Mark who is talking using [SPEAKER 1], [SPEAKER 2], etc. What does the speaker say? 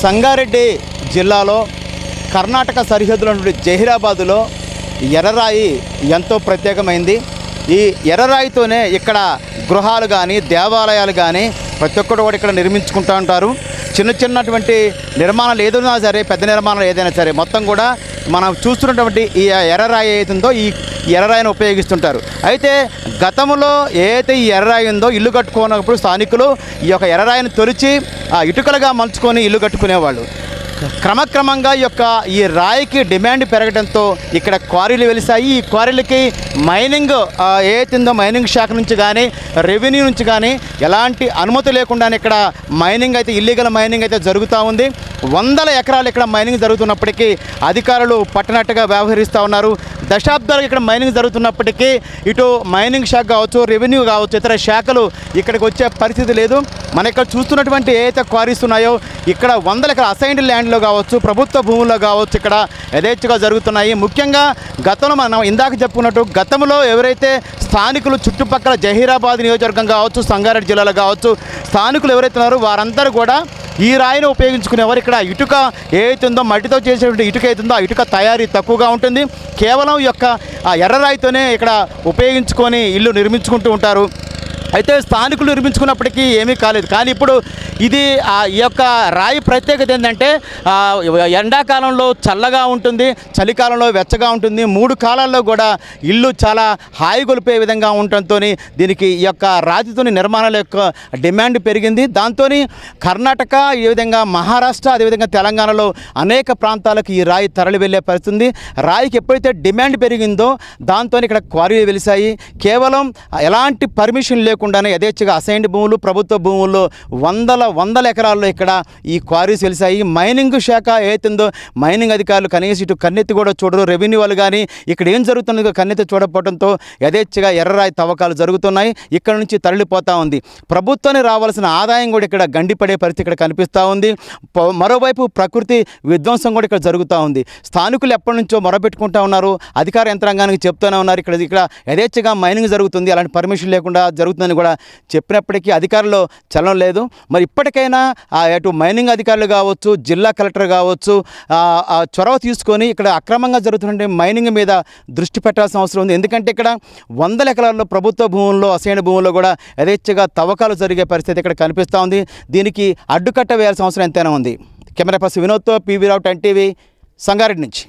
[SPEAKER 1] సంగారెడ్డి జిల్లాలో కర్ణాటక సరిహద్దులో జహీరాబాదులో ఎర్రరాయి ఎంతో ప్రత్యేకమైంది. ఈ ఎర్రరాయితోనే ఇక్కడ గృహాలు కానీ దేవాలయాలు కానీ ప్రతి ఒక్కరు కూడా ఇక్కడ నిర్మించుకుంటూ ఉంటారు. చిన్నటువంటి నిర్మాణాలు ఏదైనా సరే, పెద్ద నిర్మాణాలు ఏదైనా సరే, మొత్తం కూడా మనం చూస్తున్నటువంటి ఈ ఎర్రరాయి ఏదైతుందో ఈ ఎర్రరాయిని ఉపయోగిస్తుంటారు. అయితే గతంలో ఏదైతే ఈ ఎర్రరాయి ఉందో ఇల్లు కట్టుకున్నప్పుడు స్థానికులు ఈ యొక్క ఎర్రరాయిని తొలిచి ఇటుకలుగా మలుచుకొని ఇల్లు కట్టుకునేవాళ్ళు. క్రమక్రమంగా ఈ రాయికి డిమాండ్ పెరగడంతో ఇక్కడ క్వారీలు వెలిసాయి. ఈ క్వారీలకి మైనింగ్ ఏదైతుందో మైనింగ్ శాఖ నుంచి కానీ రెవెన్యూ నుంచి కానీ ఎలాంటి అనుమతి లేకుండానే ఇక్కడ మైనింగ్ అయితే ఇల్లీగల్ మైనింగ్ అయితే జరుగుతూ ఉంది. 100 ఎకరాలు ఇక్కడ మైనింగ్ జరుగుతున్నప్పటికీ అధికారులు పట్టనట్టుగా వ్యవహరిస్తూ ఉన్నారు. దశాబ్దాలు ఇక్కడ మైనింగ్ జరుగుతున్నప్పటికీ ఇటు మైనింగ్ శాఖ కావచ్చు, రెవెన్యూ కావచ్చు, ఇతర శాఖలు ఇక్కడికి వచ్చే పరిస్థితి లేదు. మన ఇక్కడ చూస్తున్నటువంటి ఏదైతే క్వారీస్ ఉన్నాయో ఇక్కడ 100 ఎకరాల అసైన్డ్ ల్యాండ్లో కావచ్చు, ప్రభుత్వ భూముల్లో కావచ్చు ఇక్కడ యథేచ్ఛగా జరుగుతున్నాయి. ముఖ్యంగా గతంలో మనం ఇందాక చెప్పుకున్నట్టు గతంలో ఎవరైతే స్థానికులు చుట్టుపక్కల జహీరాబాద్ నియోజకవర్గం కావచ్చు, సంగారెడ్డి జిల్లాలో కావచ్చు స్థానికులు ఎవరైతే ఉన్నారో వారందరూ కూడా ఈ రాయిని ఉపయోగించుకునేవారు. ఇక్కడ ఇటుక ఏదైతుందో మట్టితో చేసేటువంటి ఇటుక అవుతుందో ఆ ఇటుక తయారీ తక్కువగా ఉంటుంది. కేవలం ఈ యొక్క ఎర్రరాయితోనే ఇక్కడ ఉపయోగించుకొని ఇల్లు నిర్మించుకుంటూ ఉంటారు. అయితే స్థానికులు నిర్మించుకున్నప్పటికీ ఏమీ కాలేదు. కానీ ఇప్పుడు ఇది ఈ యొక్క రాయి ప్రత్యేకత ఏంటంటే ఎండాకాలంలో చల్లగా ఉంటుంది, చలికాలంలో వెచ్చగా ఉంటుంది. 3 కాలాల్లో కూడా ఇల్లు చాలా హాయి గొలిపే విధంగా ఉండటంతో దీనికి ఈ యొక్క రాతితోని నిర్మాణాల యొక్క డిమాండ్ పెరిగింది. దాంతో కర్ణాటక, ఈ విధంగా మహారాష్ట్ర, అదేవిధంగా తెలంగాణలో అనేక ప్రాంతాలకు ఈ రాయి తరలి వెళ్ళే పరిస్థితుంది. రాయికి ఎప్పుడైతే డిమాండ్ పెరిగిందో దాంతో ఇక్కడ క్వారీలు వెలిసాయి. కేవలం ఎలాంటి పర్మిషన్ లేకుండానే యథేచ్ఛగా అసైన్డ్ భూములు, ప్రభుత్వ భూముల్లో 100 ఎకరాల్లో ఇక్కడ ఈ క్వారీస్ వెలిసాయి. మైనింగ్ శాఖ ఏతుందో మైనింగ్ అధికారులు కనీసం ఇటు కన్నెత్తి కూడా చూడరు. రెవెన్యూ వాళ్ళు కానీ ఇక్కడ ఏం జరుగుతుందో కన్నెత్తి చూడకపోవడంతో యథేచ్ఛగా ఎర్రరాయి తవ్వకాలు జరుగుతున్నాయి. ఇక్కడ నుంచి తరలిపోతూ ఉంది. ప్రభుత్వానికి రావాల్సిన ఆదాయం కూడా ఇక్కడ గండిపడే పరిస్థితి ఇక్కడ కనిపిస్తూ ఉంది. మరోవైపు ప్రకృతి విధ్వంసం కూడా ఇక్కడ జరుగుతూ ఉంది. స్థానికులు ఎప్పటి నుంచో మొరపెట్టుకుంటూ ఉన్నారు, అధికార యంత్రాంగానికి చెప్తూనే ఉన్నారు ఇక్కడ యథేచ్ఛగా మైనింగ్ జరుగుతుంది, అలాంటి పర్మిషన్ లేకుండా జరుగుతుందని కూడా చెప్పినప్పటికీ అధికారులు చలనం లేదు. మరి ఇప్పటికైనా అటు మైనింగ్ అధికారులు కావచ్చు, జిల్లా కలెక్టర్ కావచ్చు చొరవ తీసుకొని ఇక్కడ అక్రమంగా జరుగుతున్న మైనింగ్ మీద దృష్టి పెట్టాల్సిన అవసరం ఉంది. ఎందుకంటే ఇక్కడ 100 ఎకరాల్లో ప్రభుత్వ భూముల్లో, అసైన్డ్ భూముల్లో కూడా యథేచ్ఛగా తవ్వకాలు జరిగే పరిస్థితి ఇక్కడ కనిపిస్తూ ఉంది. దీనికి అడ్డుకట్ట వేయాల్సిన అవసరం ఎంతైనా ఉంది. కెమెరా పర్సన్ వినోద్తో పివి రావు, 10 టీవీ, సంగారెడ్డి నుంచి.